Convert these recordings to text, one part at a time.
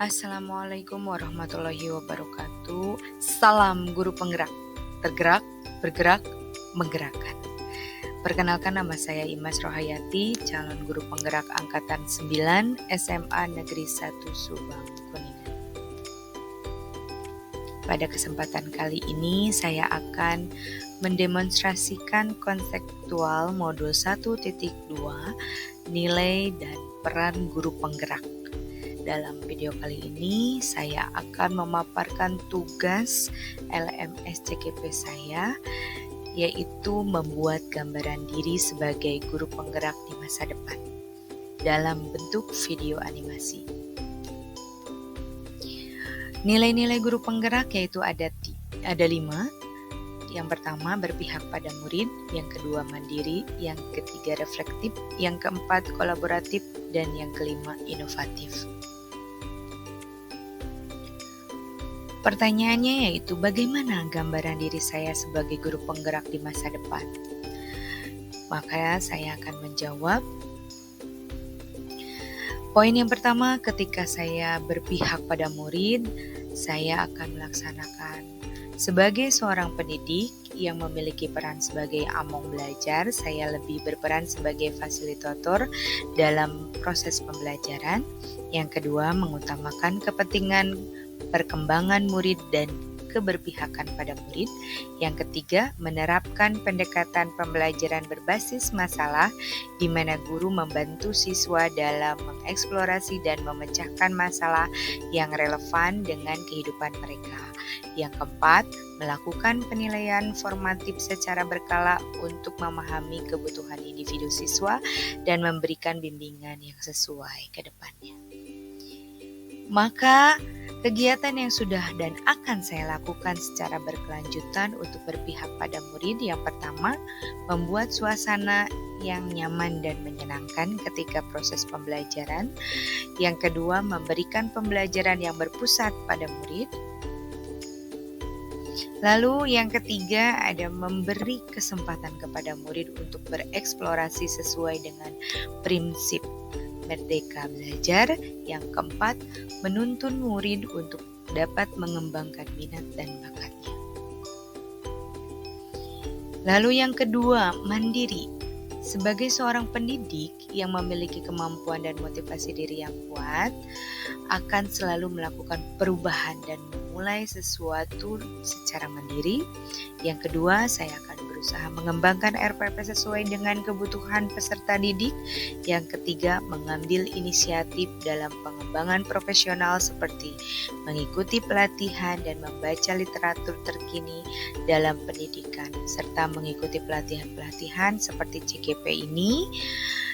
Assalamualaikum warahmatullahi wabarakatuh. Salam guru penggerak, tergerak, bergerak, menggerakkan. Perkenalkan, nama saya Imas Rohayati, calon guru penggerak angkatan 9 SMA Negeri 1 Subang, Kuningan. Pada kesempatan kali ini saya akan mendemonstrasikan konseptual modul 1.2 nilai dan peran guru penggerak. Dalam video kali ini saya akan memaparkan tugas LMS CGP saya, yaitu membuat gambaran diri sebagai guru penggerak di masa depan dalam bentuk video animasi. Nilai-nilai guru penggerak yaitu ada 5. Yang pertama, berpihak pada murid. Yang kedua, mandiri. Yang ketiga, reflektif. Yang keempat, kolaboratif. Dan yang kelima, inovatif. Pertanyaannya yaitu, bagaimana gambaran diri saya sebagai guru penggerak di masa depan? Maka saya akan menjawab. Poin yang pertama, ketika saya berpihak pada murid, saya akan melaksanakan sebagai seorang pendidik yang memiliki peran sebagai among belajar. Saya lebih berperan sebagai fasilitator dalam proses pembelajaran. Yang kedua, mengutamakan kepentingan perkembangan murid dan keberpihakan pada murid. Yang ketiga, menerapkan pendekatan pembelajaran berbasis masalah, di mana guru membantu siswa dalam mengeksplorasi dan memecahkan masalah yang relevan dengan kehidupan mereka. Yang keempat, melakukan penilaian formatif secara berkala untuk memahami kebutuhan individu siswa dan memberikan bimbingan yang sesuai ke depannya. Maka kegiatan yang sudah dan akan saya lakukan secara berkelanjutan untuk berpihak pada murid, yang pertama, membuat suasana yang nyaman dan menyenangkan ketika proses pembelajaran. Yang kedua, memberikan pembelajaran yang berpusat pada murid. Lalu yang ketiga, ada memberi kesempatan kepada murid untuk bereksplorasi sesuai dengan prinsip merdeka belajar. Yang keempat, menuntun murid untuk dapat mengembangkan minat dan bakatnya. Lalu yang kedua, mandiri. Sebagai seorang pendidik yang memiliki kemampuan dan motivasi diri yang kuat, akan selalu melakukan perubahan dan memulai sesuatu secara mandiri. Yang kedua, saya akan berusaha mengembangkan RPP sesuai dengan kebutuhan peserta didik. Yang ketiga, mengambil inisiatif dalam pengembangan profesional seperti mengikuti pelatihan dan membaca literatur terkini dalam pendidikan, serta mengikuti pelatihan-pelatihan seperti CGP ini,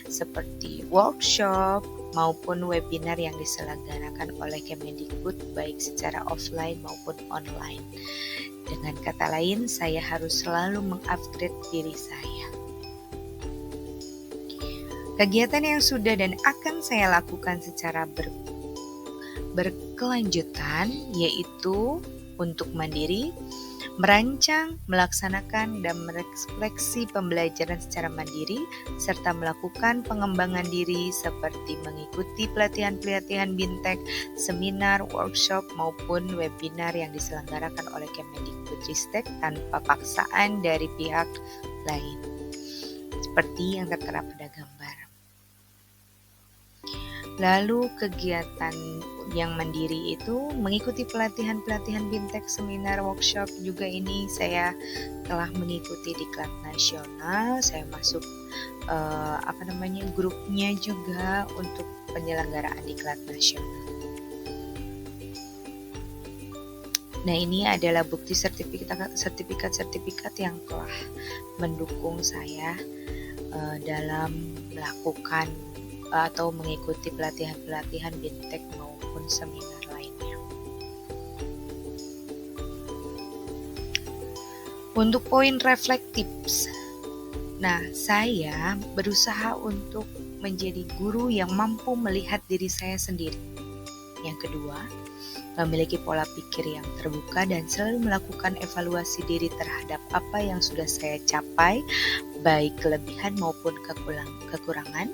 seperti workshop maupun webinar yang diselenggarakan oleh Kemendikbud baik secara offline maupun online. Dengan kata lain, saya harus selalu mengupgrade diri saya. Kegiatan yang sudah dan akan saya lakukan secara berkelanjutan yaitu untuk mandiri, merancang, melaksanakan, dan merefleksi pembelajaran secara mandiri, serta melakukan pengembangan diri seperti mengikuti pelatihan-pelatihan BINTEK, seminar, workshop, maupun webinar yang diselenggarakan oleh Kemendikbudristek tanpa paksaan dari pihak lain, seperti yang tertera pada gambar. Lalu kegiatan yang mandiri itu mengikuti pelatihan-pelatihan BINTEK, seminar, workshop. Juga ini saya telah mengikuti di Diklat Nasional. Saya masuk grupnya juga untuk penyelenggaraan Diklat Nasional. Nah, ini adalah bukti sertifikat yang telah mendukung saya dalam melakukan atau mengikuti pelatihan-pelatihan BINTEK maupun seminar lainnya. Untuk poin reflektif, nah, saya berusaha untuk menjadi guru yang mampu melihat diri saya sendiri. Yang kedua, memiliki pola pikir yang terbuka dan selalu melakukan evaluasi diri terhadap apa yang sudah saya capai, baik kelebihan maupun kekurangan.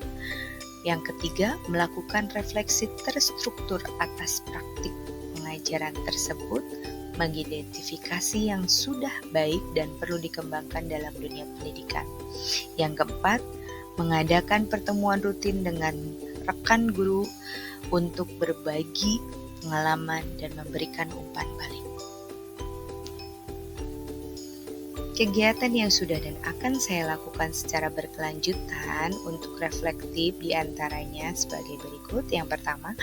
Yang ketiga, melakukan refleksi terstruktur atas praktik pengajaran tersebut, mengidentifikasi yang sudah baik dan perlu dikembangkan dalam dunia pendidikan. Yang keempat, mengadakan pertemuan rutin dengan rekan guru untuk berbagi pengalaman dan memberikan umpan balik. Kegiatan yang sudah dan akan saya lakukan secara berkelanjutan untuk reflektif diantaranya sebagai berikut. Yang pertama,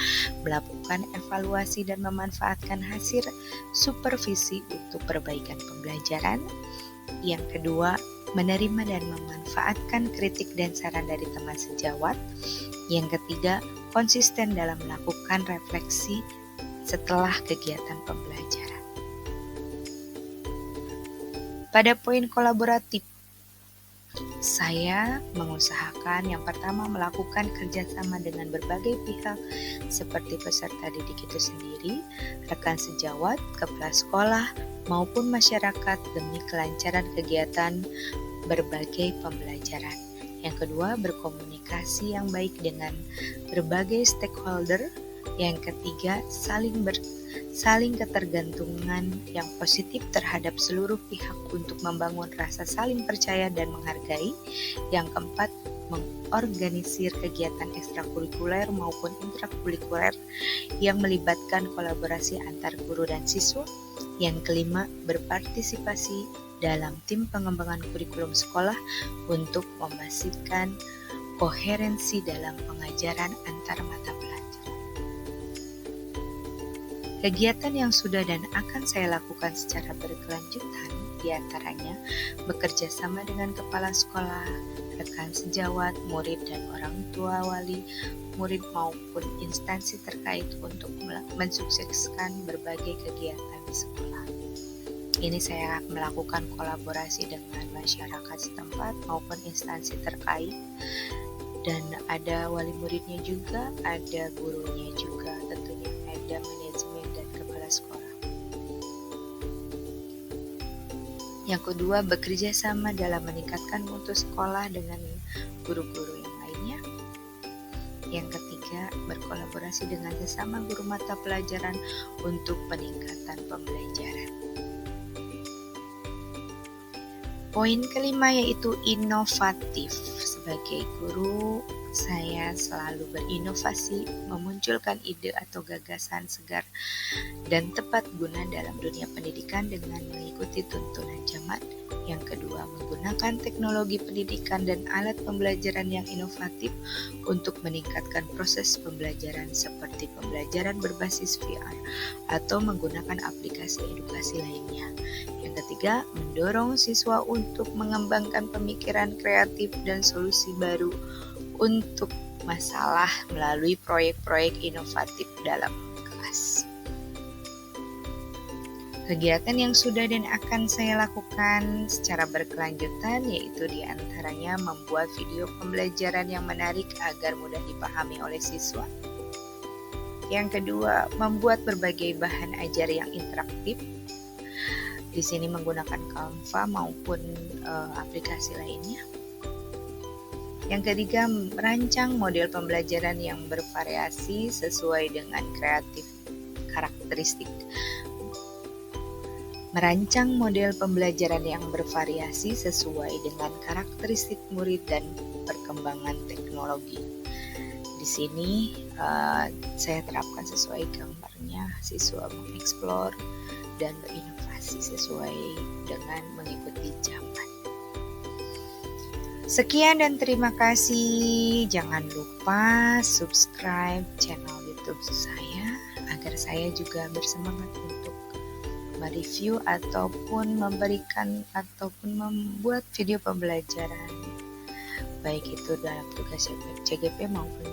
melakukan evaluasi dan memanfaatkan hasil supervisi untuk perbaikan pembelajaran. Yang kedua, menerima dan memanfaatkan kritik dan saran dari teman sejawat. Yang ketiga, konsisten dalam melakukan refleksi setelah kegiatan pembelajaran. Pada poin kolaboratif, saya mengusahakan yang pertama melakukan kerjasama dengan berbagai pihak seperti peserta didik itu sendiri, rekan sejawat, kepala sekolah, maupun masyarakat demi kelancaran kegiatan berbagai pembelajaran. Yang kedua, berkomunikasi yang baik dengan berbagai stakeholder. Yang ketiga, saling ketergantungan yang positif terhadap seluruh pihak untuk membangun rasa saling percaya dan menghargai. Yang keempat, mengorganisir kegiatan ekstrakurikuler maupun intrakurikuler yang melibatkan kolaborasi antar guru dan siswa. Yang kelima, berpartisipasi dalam tim pengembangan kurikulum sekolah untuk memastikan koherensi dalam pengajaran antar mata pelajaran. Kegiatan yang sudah dan akan saya lakukan secara berkelanjutan diantaranya bekerja sama dengan kepala sekolah, rekan sejawat, murid dan orang tua wali murid maupun instansi terkait untuk mensukseskan berbagai kegiatan di sekolah. Ini saya melakukan kolaborasi dengan masyarakat setempat maupun instansi terkait, dan ada wali muridnya juga, ada gurunya juga, tentunya ada manajemen dan kepala sekolah. Yang kedua, bekerja sama dalam meningkatkan mutu sekolah dengan guru-guru yang lainnya. Yang ketiga, berkolaborasi dengan sesama guru mata pelajaran untuk peningkatan pembelajaran. Poin kelima yaitu inovatif. Sebagai guru, saya selalu berinovasi, memunculkan ide atau gagasan segar dan tepat guna dalam dunia pendidikan dengan mengikuti tuntunan zaman. Yang kedua, menggunakan teknologi pendidikan dan alat pembelajaran yang inovatif untuk meningkatkan proses pembelajaran seperti pembelajaran berbasis VR atau menggunakan aplikasi edukasi lainnya. Yang ketiga, mendorong siswa untuk mengembangkan pemikiran kreatif dan solusi baru untuk masalah melalui proyek-proyek inovatif dalam kelas. Kegiatan yang sudah dan akan saya lakukan secara berkelanjutan yaitu diantaranya membuat video pembelajaran yang menarik agar mudah dipahami oleh siswa. Yang kedua, membuat berbagai bahan ajar yang interaktif. Di sini menggunakan Canva maupun aplikasi lainnya. Yang ketiga, merancang model pembelajaran yang bervariasi sesuai dengan karakteristik. Merancang model pembelajaran yang bervariasi sesuai dengan karakteristik murid dan perkembangan teknologi. Di sini saya terapkan sesuai gambarnya, siswa mengeksplor dan berinovasi sesuai dengan mengikuti zaman. Sekian dan terima kasih. Jangan lupa subscribe channel YouTube saya agar saya juga bersemangat untuk mereview ataupun memberikan ataupun membuat video pembelajaran, baik itu dalam tugas CGP maupun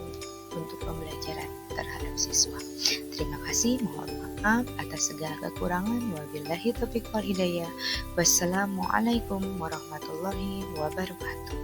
untuk pembelajaran terhadap siswa. Terima kasih, mohon maaf atas segala kekurangan. Wabillahi taufiq wal hidayah. Wassalamualaikum warahmatullahi wabarakatuh.